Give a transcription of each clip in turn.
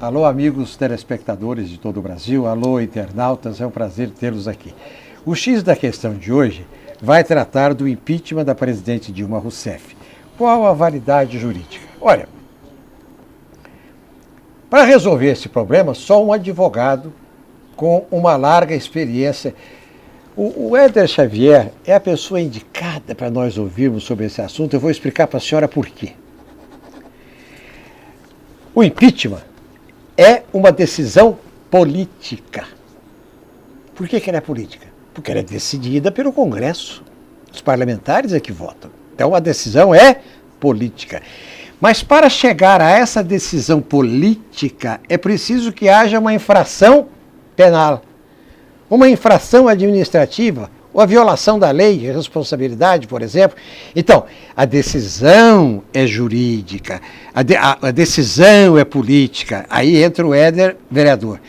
Alô, amigos telespectadores de todo o Brasil, alô, internautas, é um prazer tê-los aqui. O X da questão de hoje vai tratar do impeachment da presidente Dilma Rousseff. Qual a validade jurídica? Olha, para resolver esse problema, só um advogado com uma larga experiência. O Éder Xavier é a pessoa indicada para nós ouvirmos sobre esse assunto. Eu vou explicar para a senhora por quê. O impeachment é uma decisão política. Por que ela é política? Porque ela é decidida pelo Congresso. Os parlamentares é que votam. Então a decisão é política. Mas para chegar a essa decisão política, é preciso que haja uma infração penal, uma infração administrativa, ou a violação da lei de responsabilidade, por exemplo. Então, a decisão é jurídica, a decisão é política. Aí entra o Éder, vereador.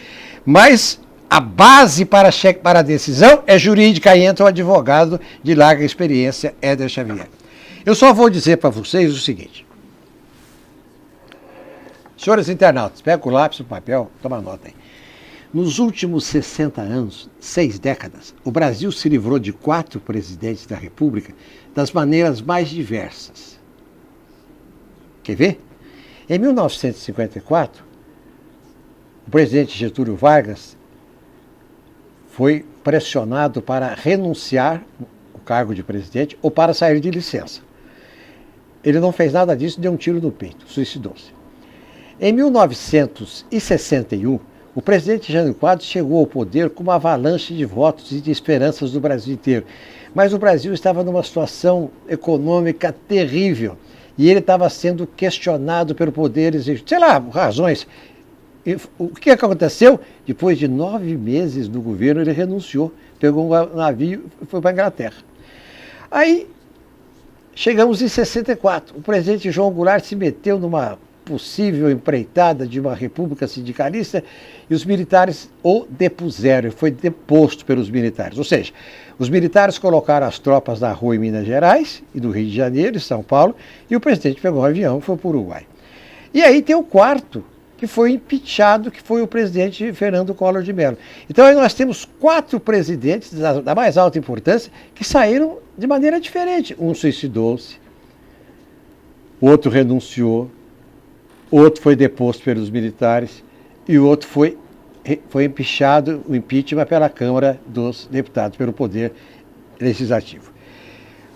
Mas a base para a decisão é jurídica. Aí entra o advogado de larga experiência, Éder Xavier. Eu só vou dizer para vocês o seguinte. Senhores internautas, pega o lápis e o papel, toma nota aí. Nos últimos 60 anos, 6 décadas, o Brasil se livrou de 4 presidentes da República das maneiras mais diversas. Quer ver? Em 1954, o presidente Getúlio Vargas foi pressionado para renunciar ao cargo de presidente ou para sair de licença. Ele não fez nada disso, deu um tiro no peito, suicidou-se. Em 1961, o presidente Jânio Quadros chegou ao poder com uma avalanche de votos e de esperanças do Brasil inteiro. Mas o Brasil estava numa situação econômica terrível e ele estava sendo questionado pelo poder executivo. Sei lá, razões. O que aconteceu? Depois de 9 meses do governo, ele renunciou, pegou um navio e foi para a Inglaterra. Aí, chegamos em 64. O presidente João Goulart se meteu numa possível empreitada de uma república sindicalista e os militares o depuseram, foi deposto pelos militares. Ou seja, os militares colocaram as tropas na rua em Minas Gerais e do Rio de Janeiro e São Paulo e o presidente pegou um avião e foi para o Uruguai. E aí tem o quarto, que foi impeachado, que foi o presidente Fernando Collor de Mello. Então aí nós temos 4 presidentes da mais alta importância que saíram de maneira diferente. Um suicidou-se, o outro renunciou, outro foi deposto pelos militares e o outro foi empichado, o impeachment pela Câmara dos Deputados, pelo Poder Legislativo.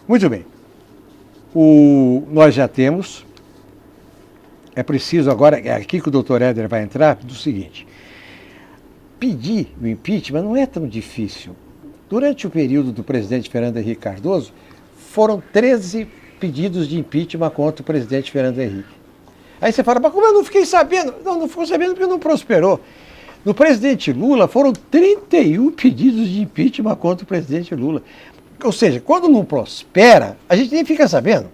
Muito bem. Nós já temos, é preciso agora, é aqui que o doutor Éder vai entrar, do seguinte, pedir o impeachment não é tão difícil. Durante o período do presidente Fernando Henrique Cardoso, foram 13 pedidos de impeachment contra o presidente Fernando Henrique. Aí você fala, mas como eu não fiquei sabendo? Não ficou sabendo porque não prosperou. No presidente Lula foram 31 pedidos de impeachment contra o presidente Lula. Ou seja, quando não prospera, a gente nem fica sabendo.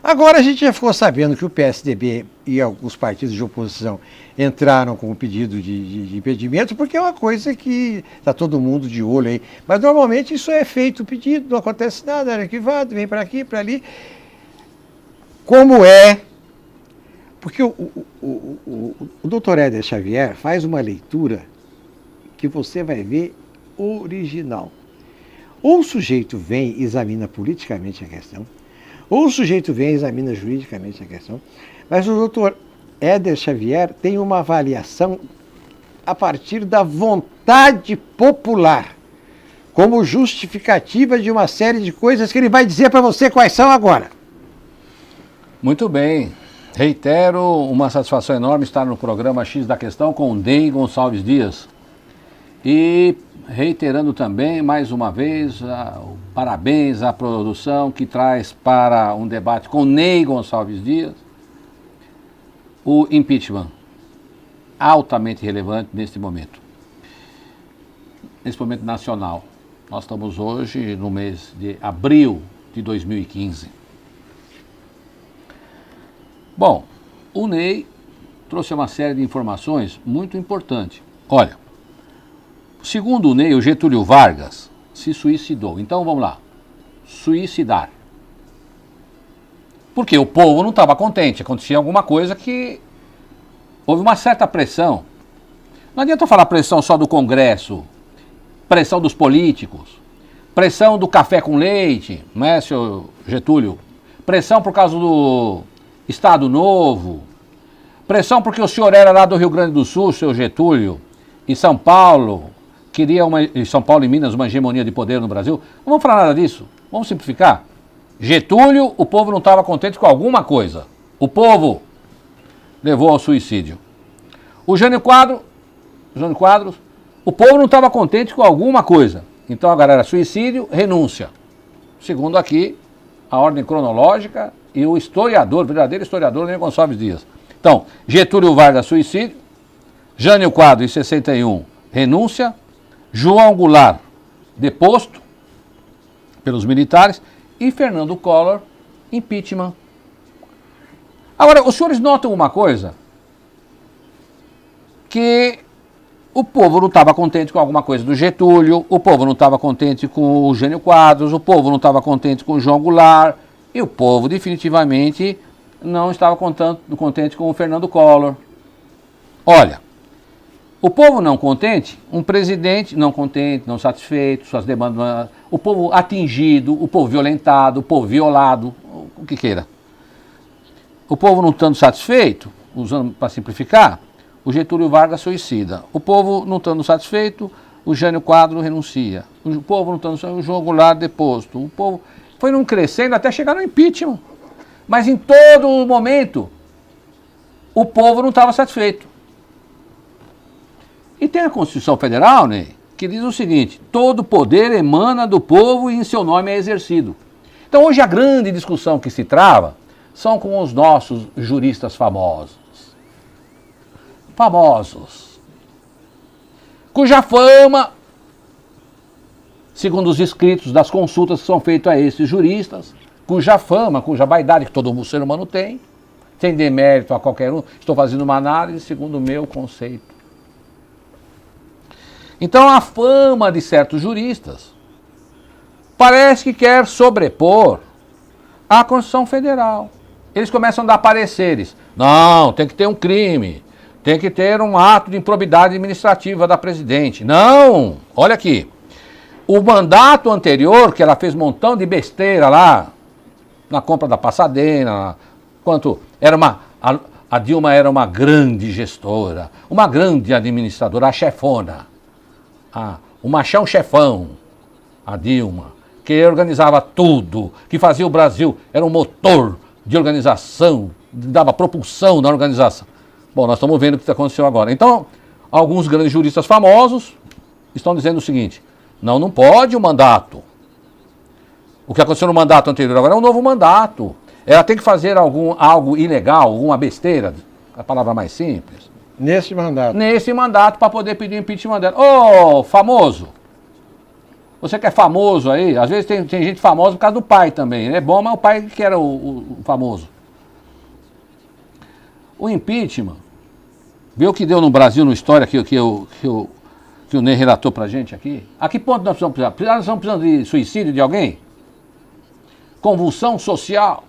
Agora a gente já ficou sabendo que o PSDB e alguns partidos de oposição entraram com o pedido de impedimento, porque é uma coisa que está todo mundo de olho aí. Mas normalmente isso é feito o pedido, não acontece nada, é arquivado, vem para aqui, para ali. Como é? Porque o doutor Éder Xavier faz uma leitura que você vai ver original. Ou o sujeito vem e examina politicamente a questão, ou o sujeito vem e examina juridicamente a questão, mas o doutor Éder Xavier tem uma avaliação a partir da vontade popular, como justificativa de uma série de coisas que ele vai dizer para você quais são agora. Muito bem. Reitero, uma satisfação enorme estar no programa X da Questão com o Ney Gonçalves Dias. E reiterando também, mais uma vez, parabéns à produção que traz para um debate com Ney Gonçalves Dias o impeachment, altamente relevante neste momento nacional. Nós estamos hoje no mês de abril de 2015. Bom, o Ney trouxe uma série de informações muito importantes. Olha, segundo o Ney, o Getúlio Vargas se suicidou. Então vamos lá, suicidar. Porque o povo não estava contente, acontecia alguma coisa que houve uma certa pressão. Não adianta falar pressão só do Congresso, pressão dos políticos, pressão do café com leite, não é, senhor Getúlio? Pressão por causa do Estado Novo, pressão porque o senhor era lá do Rio Grande do Sul, senhor Getúlio, e São Paulo, São Paulo e Minas, uma hegemonia de poder no Brasil. Não vamos falar nada disso, vamos simplificar. Getúlio, o povo não estava contente com alguma coisa. O povo levou ao suicídio. O Jânio Quadros, o povo não estava contente com alguma coisa. Então agora era suicídio, renúncia. Segundo aqui, a ordem cronológica e o historiador, verdadeiro historiador, Ney Gonçalves Dias. Então, Getúlio Vargas, suicídio. Jânio Quadros, em 61, renúncia. João Goulart, deposto pelos militares. E Fernando Collor, impeachment. Agora, os senhores notam uma coisa? Que o povo não estava contente com alguma coisa do Getúlio, o povo não estava contente com o Jânio Quadros, o povo não estava contente com o João Goulart, e o povo definitivamente não estava contente com o Fernando Collor. Olha, o povo não contente, um presidente não contente, não satisfeito, suas demandas, o povo atingido, o povo violentado, o povo violado, o que queira. O povo não estando satisfeito, usando para simplificar, o Getúlio Vargas suicida. O povo não estando satisfeito, o Jânio Quadros renuncia. O povo não estando satisfeito, o João Goulart deposto. O povo foi não crescendo até chegar no impeachment. Mas em todo momento, o povo não estava satisfeito. E tem a Constituição Federal, né, que diz o seguinte: todo poder emana do povo e em seu nome é exercido. Então hoje a grande discussão que se trava são com os nossos juristas famosos, cuja fama, segundo os escritos das consultas que são feitas a esses juristas, cuja fama, cuja vaidade que todo ser humano tem, sem demérito a qualquer um, estou fazendo uma análise segundo o meu conceito. Então a fama de certos juristas parece que quer sobrepor a Constituição Federal. Eles começam a dar pareceres. Não, tem que ter um crime. Tem que ter um ato de improbidade administrativa da presidente. Não! Olha aqui. O mandato anterior, que ela fez um montão de besteira lá, na compra da Passadena, quanto era a Dilma era uma grande gestora, uma grande administradora, a chefona, o machão chefão, a Dilma, que organizava tudo, que fazia o Brasil, era um motor de organização, dava propulsão na organização. Bom, nós estamos vendo o que aconteceu agora. Então, alguns grandes juristas famosos estão dizendo o seguinte: não pode o mandato. O que aconteceu no mandato anterior agora é um novo mandato. Ela tem que fazer algo ilegal, alguma besteira, a palavra mais simples. Nesse mandato. Nesse mandato, para poder pedir impeachment dela. Ô, famoso! Você que é famoso aí, às vezes tem gente famosa por causa do pai também. É bom, mas o pai que era o famoso. O impeachment, viu o que deu no Brasil, na história que o Ney relatou pra gente aqui? A que ponto nós precisamos precisar? Nós estamos precisando de suicídio de alguém? Convulsão social?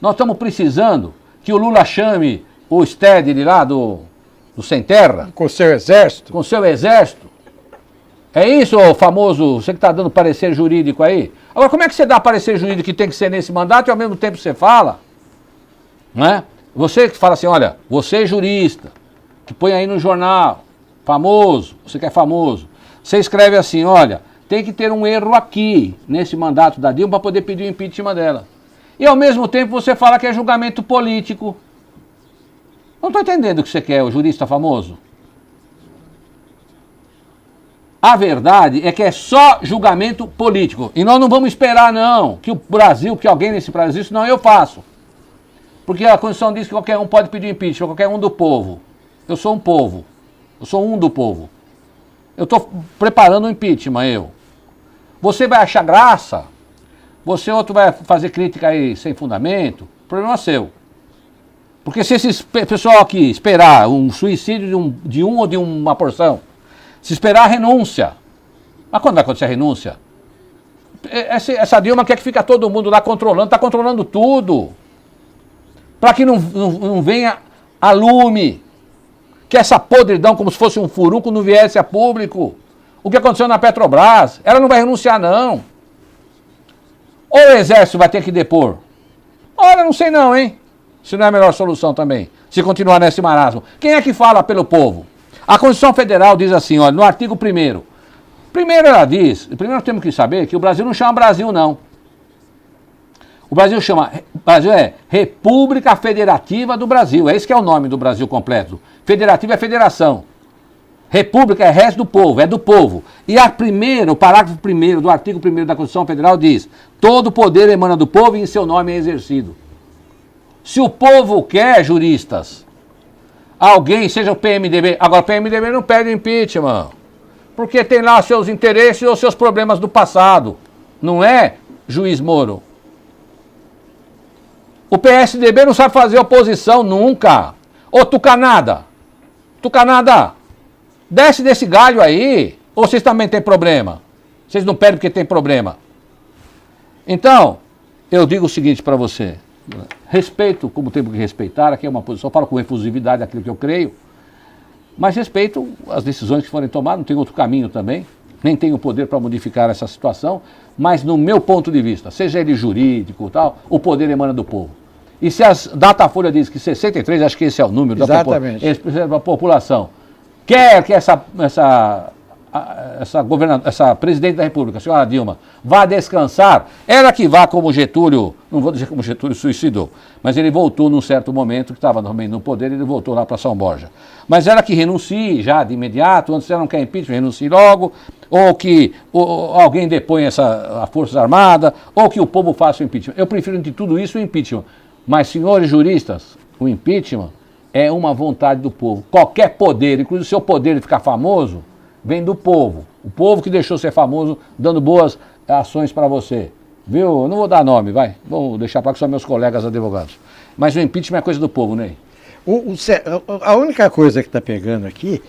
Nós estamos precisando que o Lula chame o Stedley lá do Sem Terra? Com seu exército? Com seu exército? É isso, ô famoso, você que está dando parecer jurídico aí? Agora, como é que você dá parecer jurídico que tem que ser nesse mandato e ao mesmo tempo você fala? Não é? Você que fala assim, olha, você é jurista, que põe aí no jornal, famoso, você que é famoso, você escreve assim, olha, tem que ter um erro aqui, nesse mandato da Dilma, para poder pedir o impeachment dela. E ao mesmo tempo você fala que é julgamento político. Não estou entendendo o que você quer, o jurista famoso. A verdade é que é só julgamento político. E nós não vamos esperar, não, que o Brasil, que alguém nesse Brasil, senão eu faço. Porque a Constituição diz que qualquer um pode pedir impeachment, qualquer um do povo. Eu sou um povo. Eu sou um do povo. Eu estou preparando um impeachment, eu. Você vai achar graça, você outro vai fazer crítica aí sem fundamento, o problema é seu. Porque se esse pessoal aqui esperar um suicídio de um ou de uma porção, se esperar a renúncia, mas quando vai acontecer a renúncia? Essa Dilma quer que fique todo mundo lá controlando, está controlando tudo. Para que não venha a lume que essa podridão, como se fosse um furunco, não viesse a público. O que aconteceu na Petrobras, ela não vai renunciar não. Ou o Exército vai ter que depor? Olha, não sei não, hein? Se não é a melhor solução também, se continuar nesse marasmo. Quem é que fala pelo povo? A Constituição Federal diz assim, olha, no artigo 1º. Primeiro ela diz, primeiro nós temos que saber que o Brasil não chama Brasil não. O Brasil é República Federativa do Brasil, é esse que é o nome do Brasil completo. Federativa é federação. República é res do povo, é do povo. E o parágrafo 1º do artigo 1º da Constituição Federal diz: todo poder emana do povo e em seu nome é exercido. Se o povo quer, juristas, alguém, seja o PMDB, agora o PMDB não pede impeachment, porque tem lá seus interesses ou seus problemas do passado, não é, juiz Moro? O PSDB não sabe fazer oposição nunca. Ô Tucanada, desce desse galho aí, ou vocês também têm problema? Vocês não pedem porque tem problema. Então, eu digo o seguinte para você, respeito como tenho que respeitar, aqui é uma posição, falo com efusividade aquilo que eu creio, mas respeito as decisões que forem tomadas, não tem outro caminho também, nem tenho poder para modificar essa situação, mas no meu ponto de vista, seja ele jurídico ou tal, o poder emana do povo. E se a Datafolha diz que 63, acho que esse é o número da população, quer que essa presidente da República, a senhora Dilma, vá descansar, ela que vá como Getúlio, não vou dizer como Getúlio suicidou, mas ele voltou num certo momento, que estava também no poder, ele voltou lá para São Borja. Mas ela que renuncie já de imediato, antes ela não quer impeachment, renuncie logo, ou que alguém deponha a Forças Armadas, ou que o povo faça o impeachment. Eu prefiro de tudo isso o impeachment. Mas, senhores juristas, o impeachment é uma vontade do povo. Qualquer poder, inclusive o seu poder de ficar famoso, vem do povo. O povo que deixou ser famoso, dando boas ações para você. Viu? Não vou dar nome, vai. Vou deixar para que são meus colegas advogados. Mas o impeachment é coisa do povo, Ney. A única coisa que está pegando aqui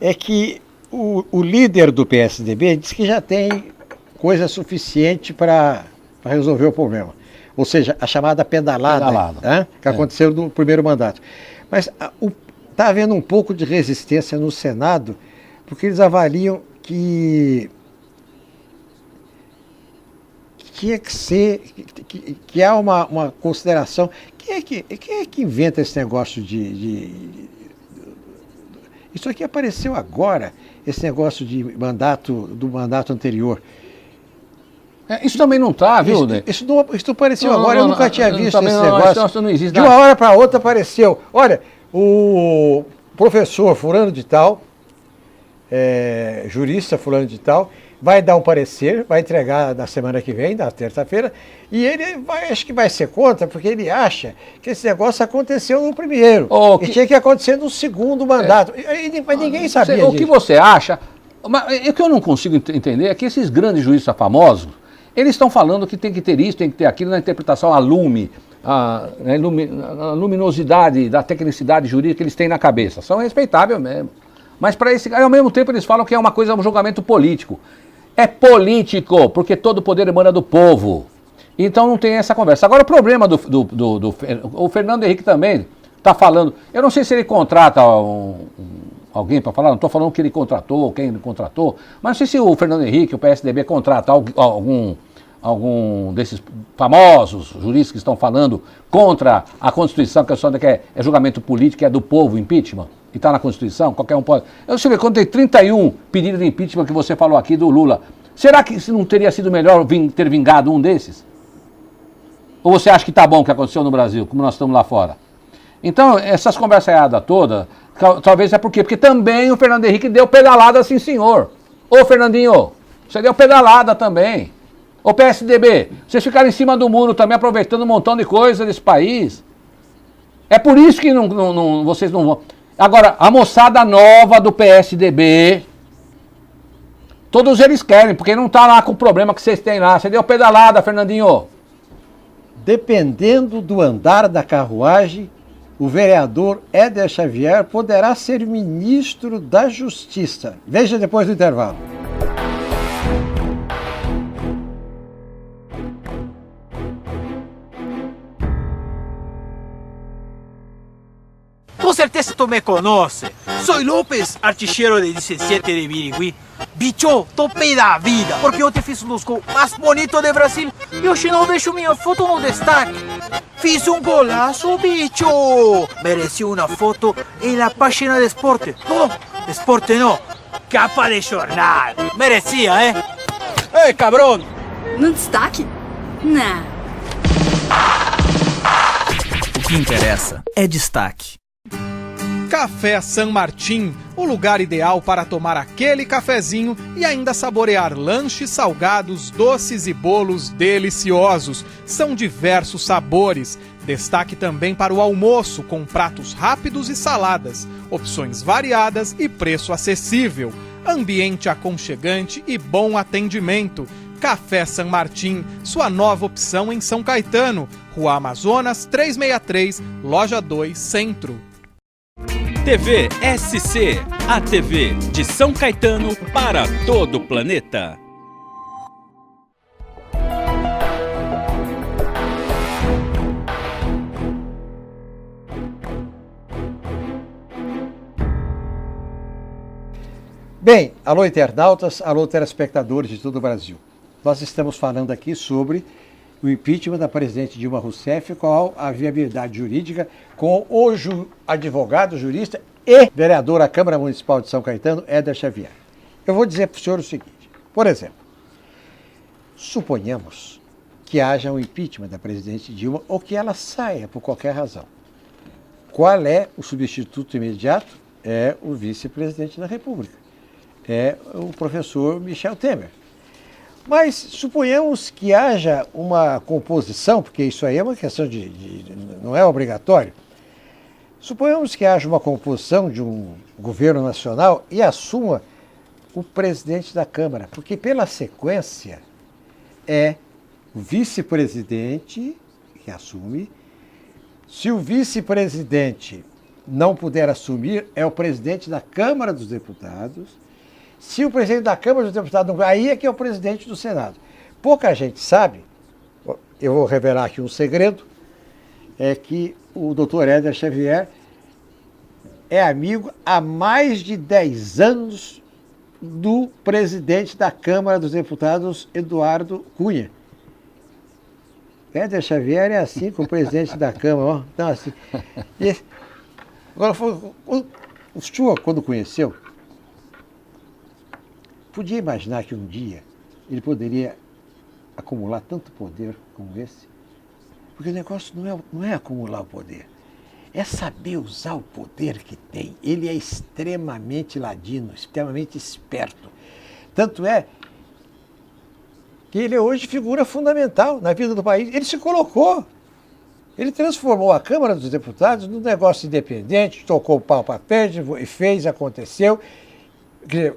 é que o líder do PSDB diz que já tem coisa suficiente para resolver o problema. Ou seja, a chamada pedalada. Né, que aconteceu no primeiro mandato. Mas está havendo um pouco de resistência no Senado, porque eles avaliam que tinha que ser, que há uma consideração. Quem é que inventa esse negócio Isso aqui apareceu agora, esse negócio de do mandato anterior. Isso também não está, viu, Ney? Isso apareceu agora, eu nunca tinha visto esse negócio. Isso não existe. De uma hora para outra apareceu. Olha, o professor fulano de tal, jurista fulano de tal, vai dar um parecer, vai entregar na semana que vem, na terça-feira, e ele acho que vai ser contra, porque ele acha que esse negócio aconteceu no primeiro, e tinha que acontecer no segundo mandato. Mas ninguém sabia disso. O que você acha, o que eu não consigo entender é que esses grandes juízes famosos, eles estão falando que tem que ter isso, tem que ter aquilo, na interpretação a luminosidade da tecnicidade jurídica que eles têm na cabeça. São respeitáveis mesmo. Mas ao mesmo tempo eles falam que é um julgamento político. É político, porque todo poder emana do povo. Então não tem essa conversa. Agora o problema o Fernando Henrique também está falando, eu não sei se ele contrata alguém para falar, não estou falando que ele contratou, quem ele contratou, mas não sei se o Fernando Henrique, o PSDB, contrata algum desses famosos juristas que estão falando contra a Constituição, que é julgamento político, que é do povo, impeachment, e está na Constituição, qualquer um pode. Eu sei quando tem 31 pedidos de impeachment que você falou aqui do Lula, será que não teria sido melhor ter vingado um desses? Ou você acha que está bom o que aconteceu no Brasil, como nós estamos lá fora? Então, essas conversaiadas todas, talvez é porque também o Fernando Henrique deu pedalada, sim senhor. Ô Fernandinho, você deu pedalada também. Ô PSDB, vocês ficaram em cima do muro também, aproveitando um montão de coisa desse país. É por isso que vocês não vão. Agora, a moçada nova do PSDB, todos eles querem, porque não está lá com o problema que vocês têm lá. Você deu pedalada, Fernandinho. Dependendo do andar da carruagem, o vereador Éder Xavier poderá ser ministro da Justiça. Veja depois do intervalo. Com certeza tu me conoce. Soy López, artilheiro de 17 de Birigui. Bicho, topei da vida, porque eu te fiz um dos gols mais bonitos de Brasil e hoje não deixo minha foto no destaque. Fiz um golaço, bicho! Mereci uma foto na página de esporte. Não, esporte não, capa de jornal. Merecia, hein? Ei, cabrão! No destaque? Não. O que interessa é destaque. Café San Martín, o lugar ideal para tomar aquele cafezinho e ainda saborear lanches salgados, doces e bolos deliciosos. São diversos sabores. Destaque também para o almoço, com pratos rápidos e saladas, opções variadas e preço acessível. Ambiente aconchegante e bom atendimento. Café San Martín, sua nova opção em São Caetano, Rua Amazonas 363, Loja 2, Centro. TV SC, a TV de São Caetano para todo o planeta. Bem, alô internautas, alô telespectadores de todo o Brasil. Nós estamos falando aqui sobre o impeachment da presidente Dilma Rousseff, qual a viabilidade jurídica com o advogado, jurista e vereador à Câmara Municipal de São Caetano, Éder Xavier. Eu vou dizer para o senhor o seguinte, por exemplo, suponhamos que haja um impeachment da presidente Dilma ou que ela saia por qualquer razão. Qual é o substituto imediato? É o vice-presidente da República. É o professor Michel Temer. Mas suponhamos que haja uma composição, porque isso aí é uma questão não é obrigatório. Suponhamos que haja uma composição de um governo nacional e assuma o presidente da Câmara, porque pela sequência é o vice-presidente que assume. Se o vice-presidente não puder assumir, é o presidente da Câmara dos Deputados. Se o presidente da Câmara dos Deputados não... Aí é que é o presidente do Senado. Pouca gente sabe, eu vou revelar aqui um segredo, é que o doutor Éder Xavier é amigo há mais de 10 anos do presidente da Câmara dos Deputados, Eduardo Cunha. Éder Xavier é assim com o presidente da Câmara. Ó. Então, assim... Agora, o senhor, quando conheceu, podia imaginar que um dia ele poderia acumular tanto poder como esse? Porque o negócio não é acumular o poder, é saber usar o poder que tem. Ele é extremamente ladino, extremamente esperto. Tanto é que ele é hoje figura fundamental na vida do país. Ele se colocou. Ele transformou a Câmara dos Deputados num negócio independente, tocou o pau para frente e fez, aconteceu. Quer dizer,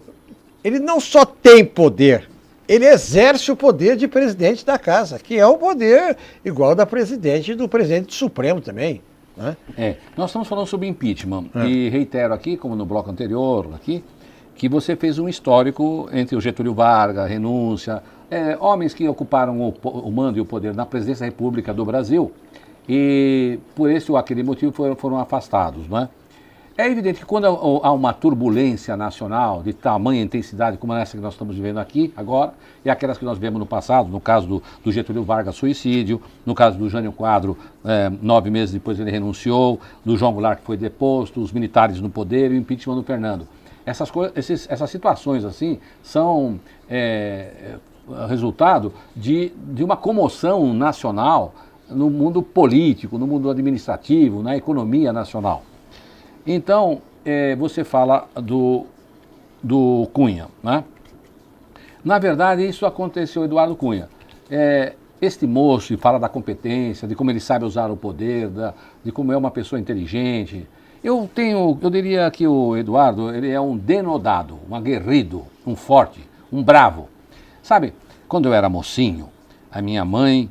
ele não só tem poder, ele exerce o poder de presidente da casa, que é o poder igual da presidente e do presidente Supremo também. Né? Nós estamos falando sobre impeachment e reitero aqui, como no bloco anterior, aqui, que você fez um histórico entre o Getúlio Vargas, a renúncia, homens que ocuparam o mando e o poder na presidência da República do Brasil e por esse ou aquele motivo foram afastados, não é? É evidente que quando há uma turbulência nacional de tamanha intensidade como essa que nós estamos vivendo aqui agora, e aquelas que nós vemos no passado, no caso do Getúlio Vargas, suicídio, no caso do Jânio Quadro, 9 meses depois ele renunciou, do João Goulart que foi deposto, os militares no poder e o impeachment do Fernando. Essas situações assim são resultado de uma comoção nacional no mundo político, no mundo administrativo, na economia nacional. Então, você fala do Cunha, né? Na verdade, isso aconteceu, Eduardo Cunha. Este moço fala da competência, de como ele sabe usar o poder, de como é uma pessoa inteligente. Eu diria que o Eduardo, ele é um denodado, um aguerrido, um forte, um bravo. Sabe, quando eu era mocinho, a minha mãe,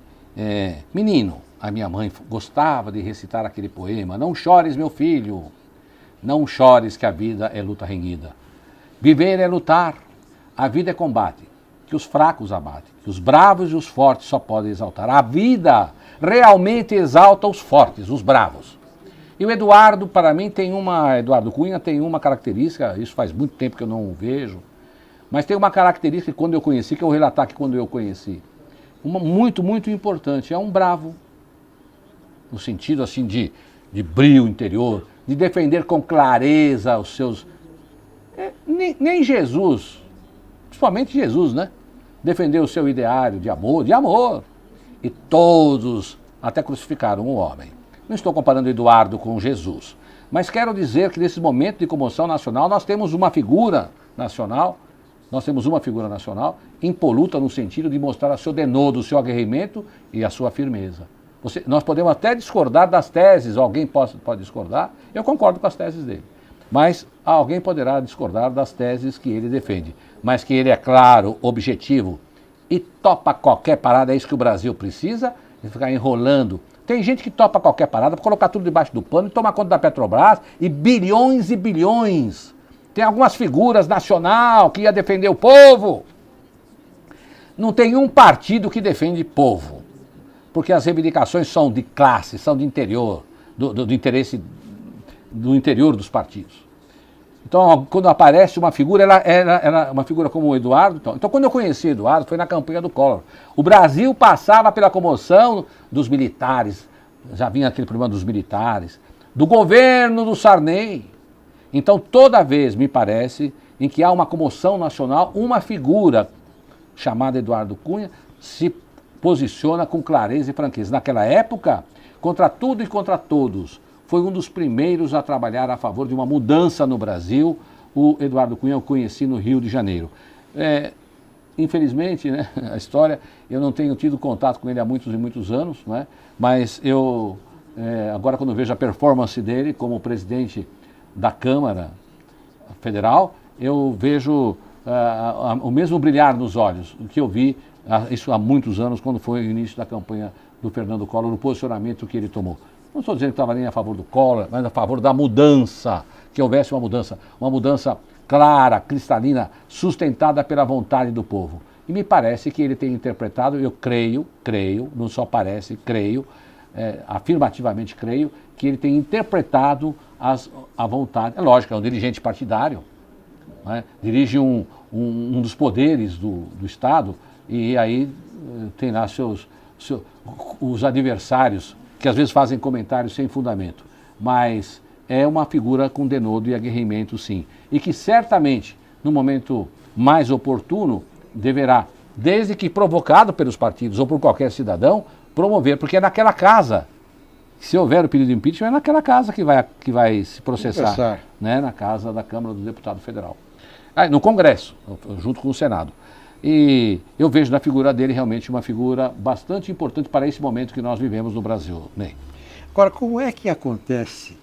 a minha mãe gostava de recitar aquele poema, "Não chores, meu filho, não chores que a vida é luta renhida. Viver é lutar, a vida é combate, que os fracos abate, que os bravos e os fortes só podem exaltar. A vida realmente exalta os fortes, os bravos. E o Eduardo, para mim, Eduardo Cunha tem uma característica, isso faz muito tempo que eu não o vejo, mas tem uma característica que quando eu conheci, que eu vou relatar aqui quando eu conheci, uma muito, muito importante, é um bravo, no sentido assim de brio interior, de defender com clareza os seus... Nem Jesus, principalmente Jesus, né? Defendeu o seu ideário de amor, e todos até crucificaram o homem. Não estou comparando Eduardo com Jesus, mas quero dizer que nesse momento de comoção nacional nós temos uma figura nacional, impoluta no sentido de mostrar o seu denodo, o seu aguerrimento e a sua firmeza. Nós podemos até discordar das teses, alguém pode discordar, eu concordo com as teses dele, mas alguém poderá discordar das teses que ele defende, mas que ele é claro, objetivo e topa qualquer parada, é isso que o Brasil precisa, de ficar enrolando. Tem gente que topa qualquer parada para colocar tudo debaixo do pano e tomar conta da Petrobras e bilhões. Tem algumas figuras nacional que ia defender o povo. Não tem um partido que defende povo, porque as reivindicações são de classe, são de interior, do interesse do interior dos partidos. Então, quando aparece uma figura, ela uma figura como o Eduardo. Então, quando eu conheci o Eduardo, foi na campanha do Collor. O Brasil passava pela comoção dos militares, já vinha aquele problema dos militares, do governo do Sarney. Então, toda vez, me parece, em que há uma comoção nacional, uma figura chamada Eduardo Cunha se posiciona com clareza e franqueza. Naquela época, contra tudo e contra todos, foi um dos primeiros a trabalhar a favor de uma mudança no Brasil. O Eduardo Cunha eu conheci no Rio de Janeiro. Infelizmente, né, a história, eu não tenho tido contato com ele há muitos e muitos anos, né, mas eu, agora quando vejo a performance dele como presidente da Câmara Federal, eu vejo o mesmo brilhar nos olhos que eu vi isso há muitos anos, quando foi o início da campanha do Fernando Collor, o posicionamento que ele tomou. Não estou dizendo que estava nem a favor do Collor, mas a favor da mudança, que houvesse uma mudança clara, cristalina, sustentada pela vontade do povo. E me parece que ele tem interpretado, eu creio, não só parece, creio, afirmativamente creio, que ele tem interpretado a vontade. É lógico, é um dirigente partidário, né? Dirige um dos poderes do Estado, e aí tem lá os adversários, que às vezes fazem comentários sem fundamento, mas é uma figura com denodo e aguerrimento, sim, e que certamente, no momento mais oportuno, deverá, desde que provocado pelos partidos ou por qualquer cidadão, promover, porque é naquela casa, se houver o pedido de impeachment, é naquela casa que vai se processar, né, na casa da Câmara do Deputado Federal. No Congresso, junto com o Senado. E eu vejo na figura dele realmente uma figura bastante importante para esse momento que nós vivemos no Brasil. Ney. Agora, como é que acontece?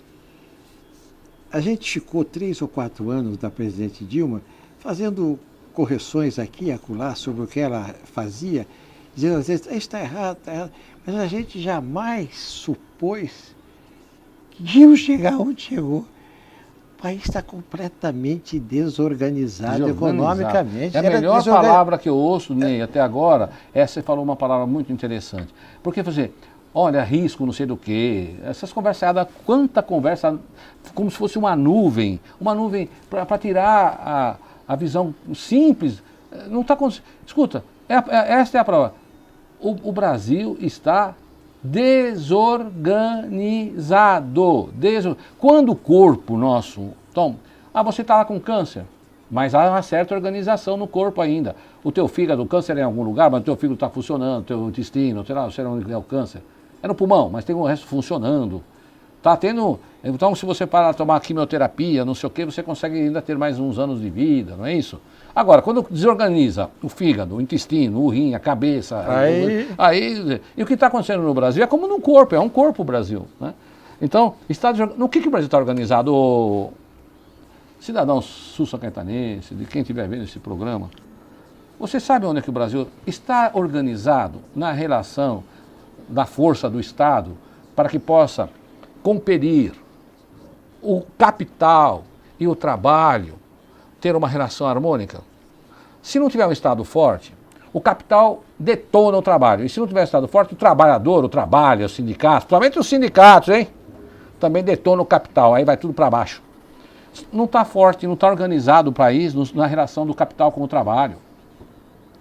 A gente ficou 3 ou 4 anos da presidente Dilma fazendo correções aqui e acolá sobre o que ela fazia, dizendo às vezes, está errado, mas a gente jamais supôs que ia chegar onde chegou. O país está completamente desorganizado economicamente. É a melhor palavra que eu ouço, Ney, até agora, você falou uma palavra muito interessante. Porque você, olha, risco não sei do quê, essas conversadas, quanta conversa, como se fosse uma nuvem para tirar a visão simples. Não está acontecendo. Escuta, esta é a prova. O Brasil está desorganizado. Quando o corpo nosso... Então, você está lá com câncer, mas há uma certa organização no corpo ainda. O teu fígado, o câncer é em algum lugar, mas o teu fígado está funcionando, o teu intestino, sei lá, onde é o câncer. É no pulmão, mas tem o resto funcionando. Tá tendo... Então, se você parar de tomar quimioterapia, não sei o quê, você consegue ainda ter mais uns anos de vida, não é isso? Agora, quando desorganiza o fígado, o intestino, o rim, a cabeça... E o que está acontecendo no Brasil é como num corpo, é um corpo o Brasil, né? Então, no que o Brasil está organizado? Cidadão sul-são-caetanense, de quem estiver vendo esse programa, você sabe onde é que o Brasil está organizado na relação da força do Estado para que possa compelir o capital e o trabalho, ter uma relação harmônica? Se não tiver um Estado forte, o capital detona o trabalho. E se não tiver um Estado forte, o trabalhador, o trabalho, os sindicatos, principalmente os sindicatos, hein? também detona o capital, aí vai tudo para baixo. Não está forte, não está organizado o país na relação do capital com o trabalho.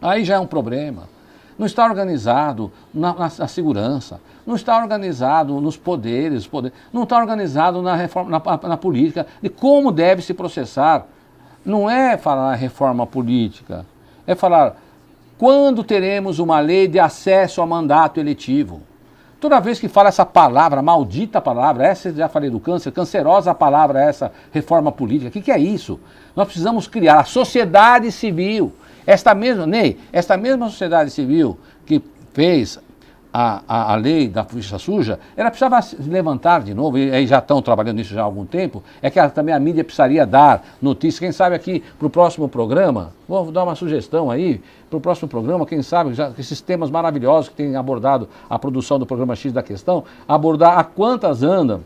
Aí já é um problema. Não está organizado na segurança, não está organizado nos poderes, não está organizado na reforma, na política, de como deve se processar. Não é falar reforma política, é falar quando teremos uma lei de acesso ao mandato eletivo. Toda vez que fala essa palavra, maldita palavra, essa já falei do câncer, cancerosa palavra essa reforma política, o que é isso? Nós precisamos criar a sociedade civil. Esta mesma sociedade civil que fez a lei da ficha suja, ela precisava se levantar de novo, e aí já estão trabalhando nisso já há algum tempo, é que também a mídia precisaria dar notícias, quem sabe aqui para o próximo programa, vou dar uma sugestão aí, para o próximo programa, quem sabe, já esses temas maravilhosos que tem abordado a produção do programa X da Questão, abordar a quantas andam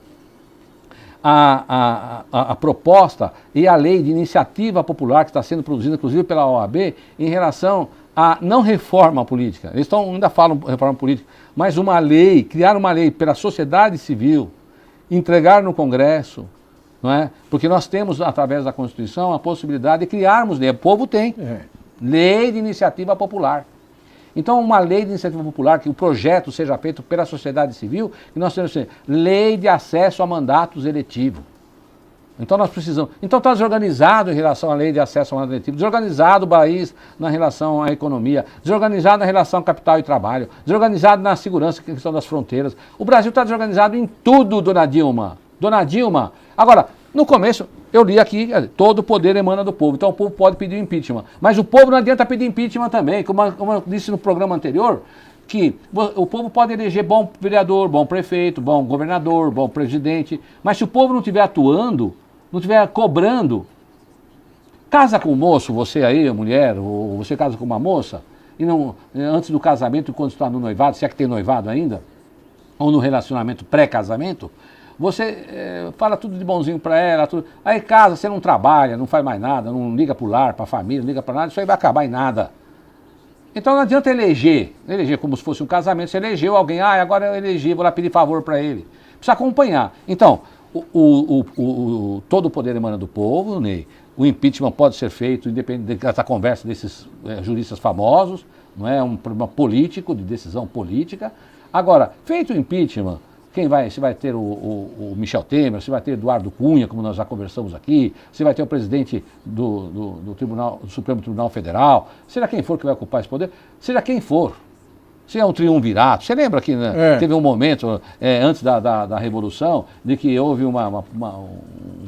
a proposta e a lei de iniciativa popular que está sendo produzida, inclusive pela OAB, em relação à não reforma política. Eles ainda falam reforma política, mas uma lei, criar uma lei pela sociedade civil, entregar no Congresso, não é? Porque nós temos, através da Constituição, a possibilidade de criarmos lei. O povo tem lei de iniciativa popular. Então, uma lei de iniciativa popular, que o projeto seja feito pela sociedade civil, e nós temos lei de acesso a mandatos eletivos. Então, nós precisamos. Então, está desorganizado em relação à lei de acesso a mandatos eletivos, desorganizado o país na relação à economia, desorganizado na relação ao capital e trabalho, desorganizado na segurança, que é a questão das fronteiras. O Brasil está desorganizado em tudo, dona Dilma. Dona Dilma. Agora, no começo, eu li aqui, todo o poder emana do povo, então o povo pode pedir impeachment. Mas o povo não adianta pedir impeachment também, como eu disse no programa anterior, que o povo pode eleger bom vereador, bom prefeito, bom governador, bom presidente, mas se o povo não estiver atuando, não estiver cobrando, casa com um moço, você aí, mulher, ou você casa com uma moça, e não, antes do casamento, quando está no noivado, se é que tem noivado ainda, ou no relacionamento pré-casamento, você fala tudo de bonzinho para ela, tudo. Aí casa, você não trabalha, não faz mais nada, não liga para o lar, para a família, não liga para nada, isso aí vai acabar em nada. Então não adianta eleger como se fosse um casamento, você elegeu alguém, agora eu elegi, vou lá pedir favor para ele. Precisa acompanhar. Então, todo o poder emana do povo, Ney. O impeachment pode ser feito, independente dessa conversa desses juristas famosos, não é um problema político, de decisão política. Agora, feito o impeachment, se vai ter o Michel Temer, se vai ter Eduardo Cunha, como nós já conversamos aqui, se vai ter o presidente do Supremo Tribunal Federal, seja quem for que vai ocupar esse poder, seja quem for. Se é um triunvirato, você lembra que teve um momento, antes da Revolução, de que houve um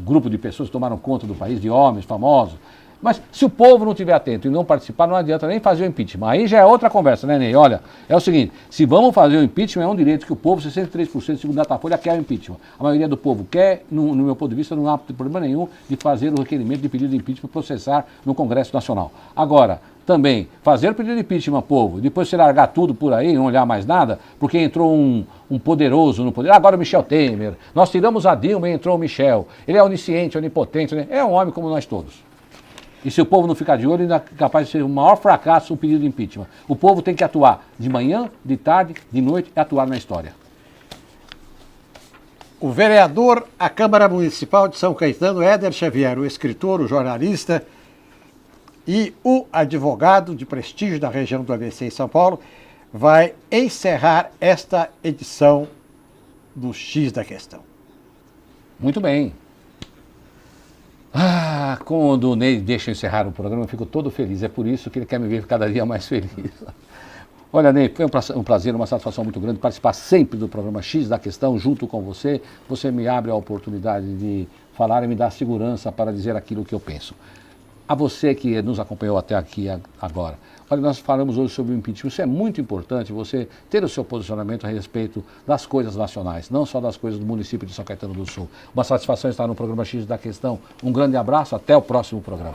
grupo de pessoas que tomaram conta do país, de homens famosos. Mas se o povo não estiver atento e não participar, não adianta nem fazer o impeachment. Aí já é outra conversa, né, Ney? Olha, é o seguinte, se vamos fazer o impeachment, é um direito que o povo, 63%, segundo a Datafolha, quer o impeachment. A maioria do povo quer, no meu ponto de vista, não há problema nenhum de fazer o requerimento de pedido de impeachment, processar no Congresso Nacional. Agora, também, fazer o pedido de impeachment, povo, depois você largar tudo por aí, não olhar mais nada, porque entrou um poderoso no poder. Agora o Michel Temer, nós tiramos a Dilma e entrou o Michel. Ele é onisciente, onipotente, né? É um homem como nós todos. E se o povo não ficar de olho, é capaz de ser o maior fracasso um pedido de impeachment. O povo tem que atuar de manhã, de tarde, de noite e atuar na história. O vereador à Câmara Municipal de São Caetano, Éder Xavier, o escritor, o jornalista e o advogado de prestígio da região do ABC em São Paulo, vai encerrar esta edição do X da Questão. Muito bem. Quando o Ney deixa eu encerrar o programa, eu fico todo feliz. É por isso que ele quer me ver cada dia mais feliz. Olha, Ney, foi um prazer, uma satisfação muito grande participar sempre do programa X da Questão junto com você. Você me abre a oportunidade de falar e me dá segurança para dizer aquilo que eu penso. A você que nos acompanhou até aqui agora. Olha, nós falamos hoje sobre o impeachment. Isso é muito importante, você ter o seu posicionamento a respeito das coisas nacionais, não só das coisas do município de São Caetano do Sul. Uma satisfação estar no programa X da Questão. Um grande abraço, até o próximo programa.